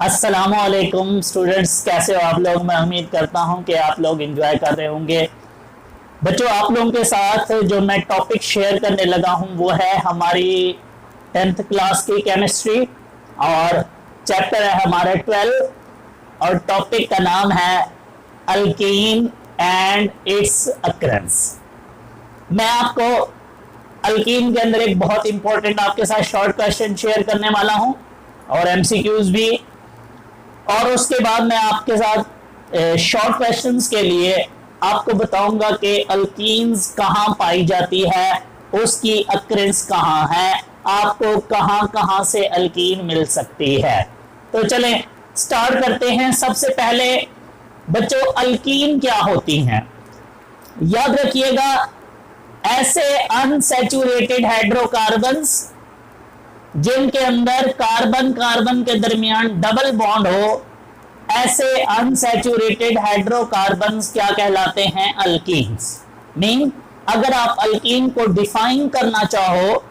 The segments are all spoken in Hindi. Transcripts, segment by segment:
अस्सलामुअलैकुम स्टूडेंट्स, कैसे हो आप लोग। मैं उम्मीद करता हूं कि आप लोग एंजॉय कर रहे होंगे। बच्चों, आप लोगों के साथ जो मैं टॉपिक शेयर करने लगा हूं वो है हमारी 10th क्लास की केमिस्ट्री और चैप्टर है हमारे 12 और टॉपिक का नाम है अल्कीन एंड इट्स अकरेंस। मैं आपको अल्कीन के अंदर एक बहुत इंपॉर्टेंट आपके साथ शॉर्ट क्वेश्चन शेयर करने वाला हूं और एमसीक्यूज भी, और उसके बाद मैं आपके साथ शॉर्ट क्वेश्चंस के लिए आपको बताऊंगा कि अल्कीन्स कहां पाई जाती है, उसकी अक्रेंस कहां है, आपको कहां कहां से अल्कीन मिल सकती है। तो चलें स्टार्ट करते हैं। सबसे पहले बच्चों, अल्कीन क्या होती हैं? याद रखिएगा, ऐसे अनसैचुरेटेड हाइड्रोकार्बन्स जिनके अंदर कार्बन कार्बन के दरमियान डबल बॉन्ड हो, ऐसे अनसैचुरेटेड हाइड्रोकार्बन्स क्या कहलाते हैं? अल्कीन्स। मीन अगर आप अल्कीन को डिफाइन करना चाहो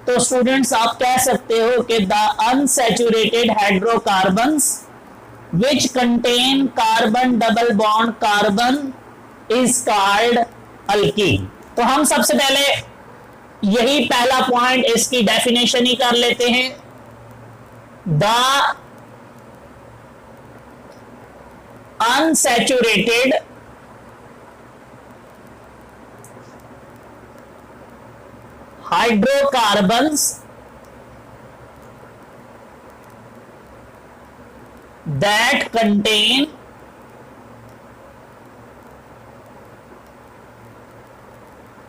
तो स्टूडेंट्स आप कह सकते हो कि the unsaturated hydrocarbons which contain carbon double bond carbon is called alkyne. तो हम सबसे पहले यही पहला पॉइंट, इसकी डेफिनेशन ही कर लेते हैं। The unsaturated hydrocarbons that contain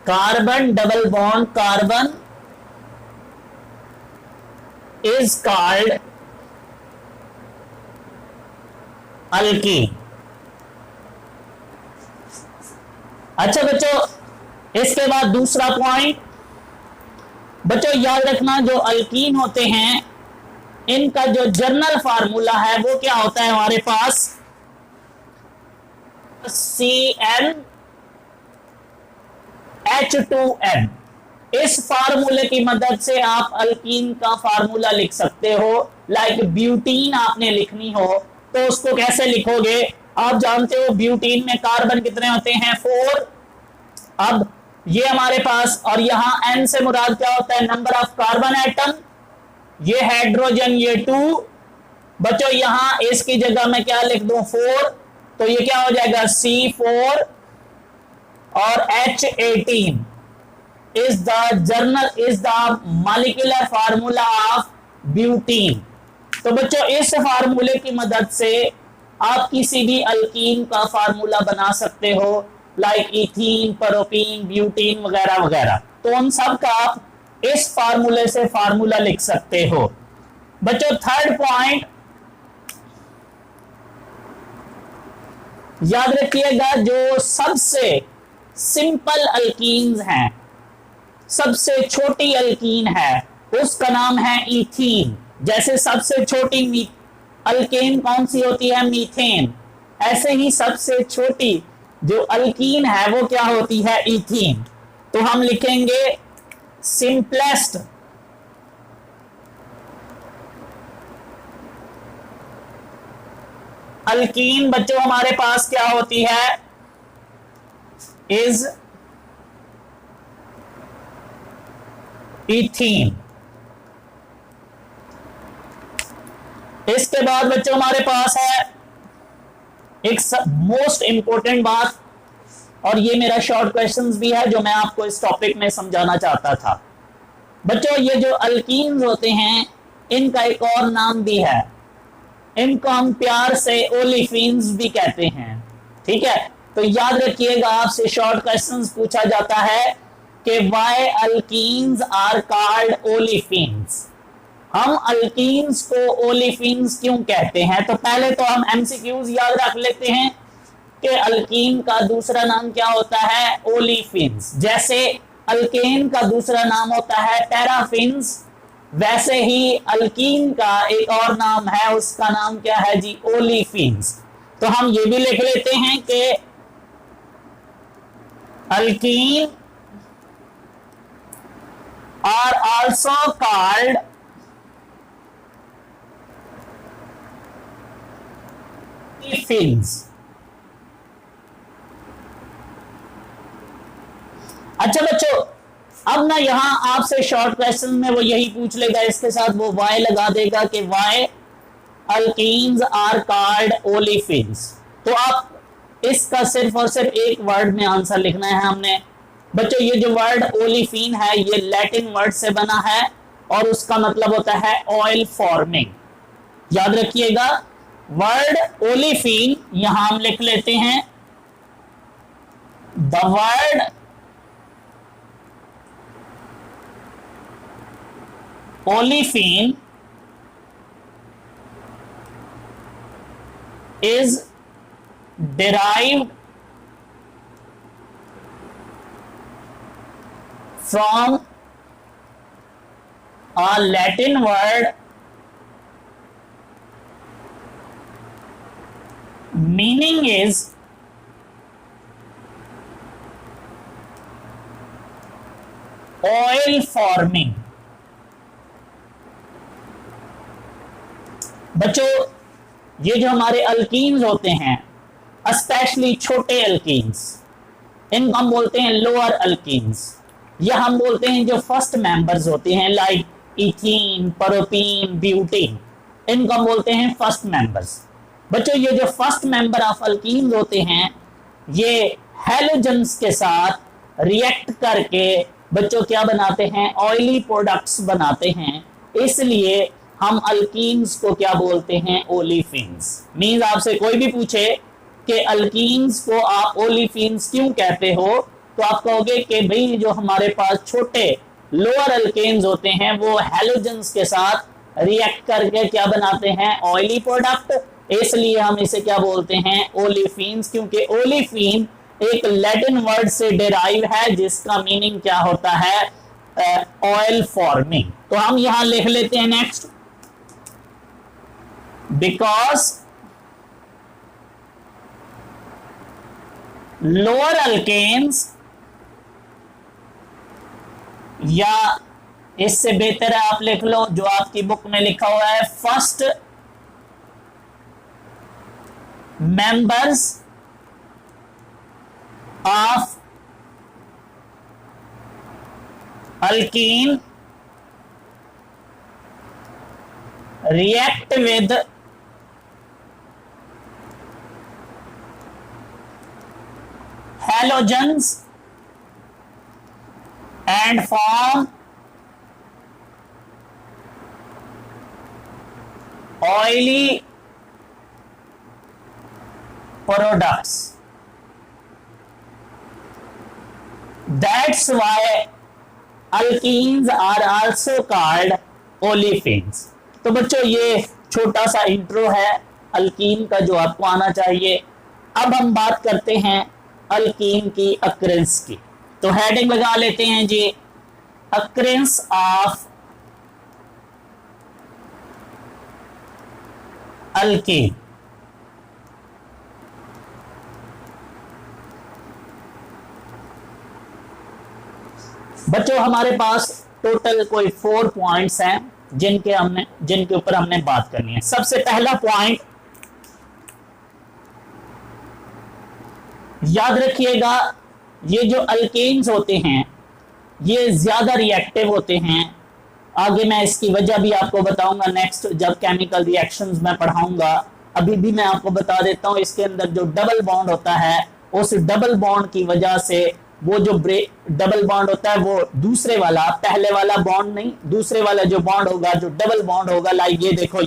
carbon double bond carbon is called alkyne. अच्छा बच्चों, इसके बाद दूसरा पॉइंट, बच्चों याद रखना जो अल्कीन होते हैं इनका जो जनरल फार्मूला है वो क्या होता है हमारे पास? CnH2n। इस फार्मूले की मदद से आप अल्कीन का फार्मूला लिख सकते हो। लाइक ब्यूटीन आपने लिखनी हो तो उसको कैसे लिखोगे? आप जानते हो ब्यूटीन में कार्बन कितने होते हैं? 4। अब ये हमारे पास, और यहां n से मुराद क्या होता है? Number of carbon atom. ये हाइड्रोजन, ये 2। बच्चों यहां इसकी जगह मैं क्या लिख दूं? 4। तो ये क्या हो जाएगा? C4 और H18 is the molecular formula of butene। तो बच्चों इस फार्मूले की मदद से आप किसी भी अल्कीन का फार्मूला बना सकते हो, लाइक इथीन, प्रोपीन, ब्यूटीन वगैरह वगैरह। तो उन सब का आप इस फार्मूले से फार्मूला लिख सकते हो। बच्चों थर्ड पॉइंट याद रखिएगा, जो सबसे सिंपल अल्कीन्स हैं, सबसे छोटी अल्कीन है, उसका नाम है इथीन। जैसे सबसे छोटी अल्केन कौन सी होती है? मीथेन। ऐसे ही सबसे छोटी जो अल्कीन है वो क्या होती है? इथीन। तो हम लिखेंगे सिंपलेस्ट अल्कीन बच्चों हमारे पास क्या होती है? Is ethene. इसके बाद बच्चों हमारे पास है एक मोस्ट इंपॉर्टेंट बात, और ये मेरा शॉर्ट क्वेश्चंस भी है जो मैं आपको इस टॉपिक में समझाना चाहता था। बच्चों ये जो अल्कीन्स होते हैं इनका एक और नाम भी है, इनको हम प्यार से ओलिफिन्स भी कहते हैं। ठीक है, तो याद रखिएगा, आपसे शॉर्ट क्वेश्चंस पूछा जाता है कि why alkenes are called olefins. हम अल्कीन्स को ओलिफिन्स क्यों कहते हैं? तो पहले तो हम एमसीक्यूज याद रख लेते हैं कि अल्कीन का दूसरा नाम क्या होता है? ओलिफिन्स। जैसे अल्केन का दूसरा नाम होता है पैराफिन्स, वैसे ही अल्कीन का एक और नाम है, उसका नाम क्या है जी? ओलिफिन्स। तो हम ये भी लिख लेते हैं कि alkene are also called olefins. अच्छा बच्चों, अब ना यहां आपसे शॉर्ट क्वेश्चन में वो यही पूछ लेगा, इसके साथ वो वाई लगा देगा कि why alkenes are called olefins. तो आप इसका सिर्फ और सिर्फ एक वर्ड में आंसर लिखना है हमने। बच्चों ये जो वर्ड ओलिफिन है ये लैटिन वर्ड से बना है और उसका मतलब होता है ऑयल फॉर्मिंग। याद रखिएगा, वर्ड ओलिफिन यहां हम लिख लेते हैं, the word olefin is derived from a Latin word meaning is oil forming। बच्चों ये जो हमारे अल्कीन्स होते हैं, स्पेशली छोटे अल्कीन्स, इनको हम बोलते हैं लोअर अल्कीन्स, या हम बोलते हैं जो फर्स्ट मेंबर्स होते हैं लाइक इथीन, प्रोपीन, ब्यूटेन, इनको हम बोलते हैं फर्स्ट मेंबर्स। बच्चों ये जो फर्स्ट मेंबर ऑफ अल्कीन्स होते हैं ये हैलोजन्स के साथ रिएक्ट करके बच्चों क्या बनाते हैं, ऑयली प्रोडक्ट्स बनाते हैं, इसलिए हम अल्कीन्स को क्या बोलते हैं, ओलिफिन्स। मींस आपसे कोई भी पूछे कि अल्कीन्स को आप ओलिफिन्स क्यों कहते हो, तो आप कहोगे कि भाई जो हमारे पास छोटे लोअर अल्केन्स होते हैं वो हैलोजन्स के साथ रिएक्ट करके क्या बनाते हैं, ऑयली प्रोडक्ट, इसलिए हम इसे क्या बोलते हैं, ओलिफिन्स। क्योंकि ओलिफिन एक लैटिन वर्ड से डिराइव है जिसका मीनिंग क्या होता है, ऑयल फॉर्मिंग। तो हम यहां लिख लेते हैं नेक्स्ट, because lower alkanes, या इससे बेहतर है आप लिख लो जो आपकी बुक में लिखा हुआ है, first members of alkene react with halogens and form oily products. That's why alkenes are also called olefins. तो बच्चों ये छोटा सा इंट्रो है अल्कीन का जो आपको आना चाहिए। अब हम बात करते हैं अल्कीन की अक्रेंस की, तो हेडिंग लगा लेते हैं जी, अक्रेंस ऑफ अल्कीन। बच्चों हमारे पास टोटल कोई 4 पॉइंट्स हैं जिनके ऊपर हमने बात करनी है। सबसे पहला पॉइंट याद रखिएगा, ये जो अल्केन्स होते हैं ये ज्यादा रिएक्टिव होते हैं। आगे मैं इसकी वजह भी आपको बताऊंगा नेक्स्ट जब केमिकल रिएक्शंस में पढ़ाऊंगा। अभी भी मैं आपको बता देता हूं, इसके अंदर जो डबल बॉन्ड होता है उस डबल बॉन्ड की वजह से वो जो डबल बॉन्ड होता है वो दूसरे वाला, पहले वाला बॉन्ड नहीं, दूसरे वाला जो बॉन्ड होगा, जो डबल बॉन्ड होगा, लाइक ये देखो,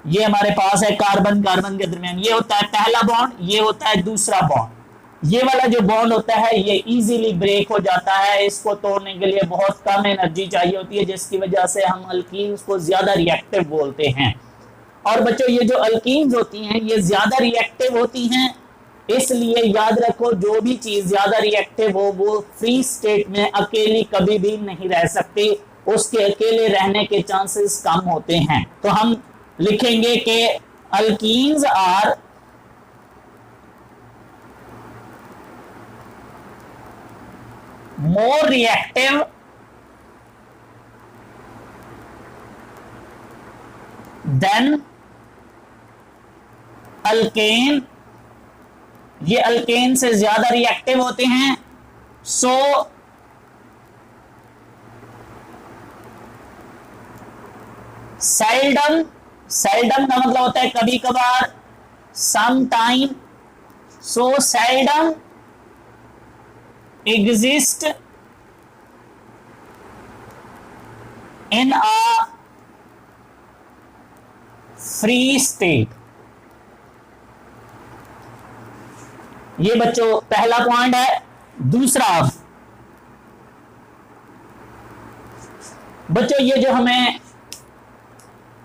ये हमारे पास है कार्बन कार्बन के दरमियान, ये होता है पहला बॉन्ड, ये होता है दूसरा बॉन्ड। ये वाला जो बॉन्ड होता है ये इजीली ब्रेक हो जाता है, इसको तोड़ने के लिए बहुत कम एनर्जी चाहिए होती है, जिसकी वजह से हम अल्कीन्स को ज्यादा रिएक्टिव बोलते हैं। और बच्चों ये जो अल्कीन्स होती हैं ये ज्यादा रिएक्टिव होती हैं, इसलिए याद रखो जो भी चीज ज्यादा रिएक्टिव हो वो फ्री स्टेट में अकेली कभी भी नहीं रह सकती, उसके अकेले रहने के चांसेस कम होते हैं। तो हम लिखेंगे कि alkenes are more reactive than alkane, ये अल्केन से ज्यादा रिएक्टिव होते हैं। सो सेल्डम, सेल्डम का मतलब होता है कभी कभार, some time. So seldom exist in a free state. ये बच्चों पहला पॉइंट है। दूसरा, बच्चों ये जो हमें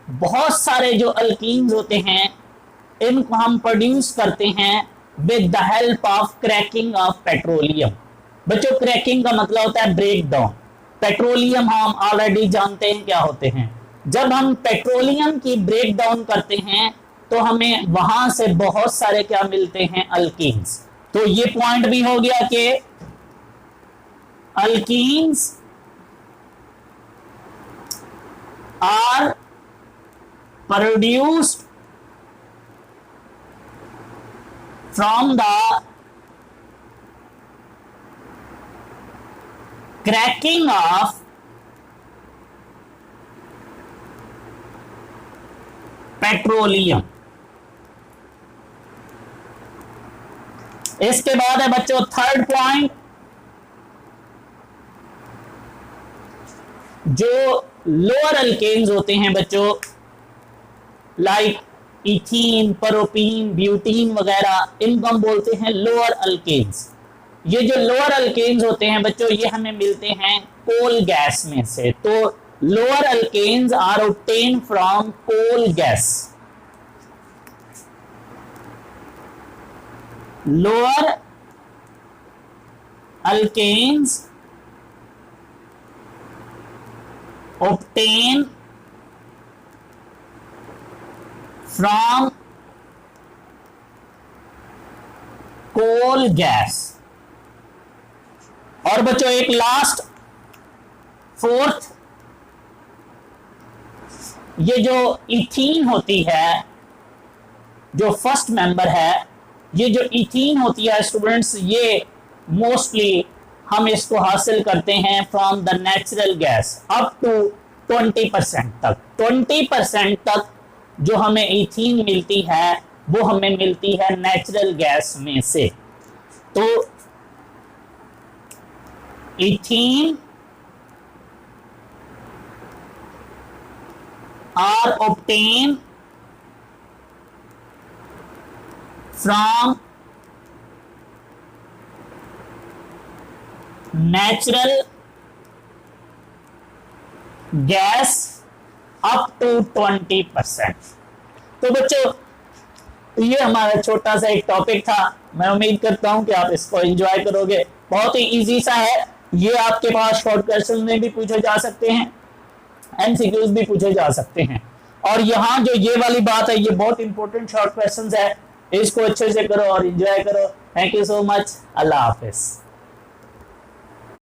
बहुत सारे जो अल्कीन्स होते हैं इनको हम प्रोड्यूस करते हैं with the help of cracking of petroleum. बच्चों क्रैकिंग का मतलब होता है ब्रेक डाउन। पेट्रोलियम हम ऑलरेडी जानते हैं क्या होते हैं। जब हम पेट्रोलियम की ब्रेक डाउन करते हैं तो हमें वहां से बहुत सारे क्या मिलते हैं, अल्कीन्स। तो ये पॉइंट भी हो गया कि alkenes are produced from the cracking of petroleum. इसके बाद है बच्चों थर्ड पॉइंट, जो लोअर अल्केन्स होते हैं बच्चों, लाइक इथीन, प्रोपीन, ब्यूटीन वगैरह, इनको हम बोलते हैं लोअर अल्केन्स। ये जो लोअर अल्केन्स होते हैं बच्चों ये हमें मिलते हैं कोल गैस में से। तो lower alkanes are obtained from coal gas. Lower alkanes obtain from coal gas। और बच्चों एक लास्ट फोर्थ, ये जो इथीन होती है, जो फर्स्ट मेंबर है, ये जो इथीन होती है स्टूडेंट्स, ये मोस्टली हम इसको हासिल करते हैं from the natural gas up to 20% तक। 20% तक जो हमें इथीन मिलती है वो हमें मिलती है नेचुरल गैस में से। तो ethene are obtain from natural gas up to 20%। तो बच्चों ये हमारा छोटा सा एक टॉपिक था। मैं उम्मीद करता हूं कि आप इसको एंजॉय करोगे। बहुत ही इजी सा है। ये आपके पास शॉर्ट क्वेश्चन में भी पूछे जा सकते हैं, एमसीक्यूज भी पूछे जा सकते हैं। और यहाँ जो ये वाली बात है ये बहुत इंपॉर्टेंट शॉर्ट क्वेश्चंस है, इसको अच्छे से करो और एंजॉय करो। Thank you so much. Allah Hafiz.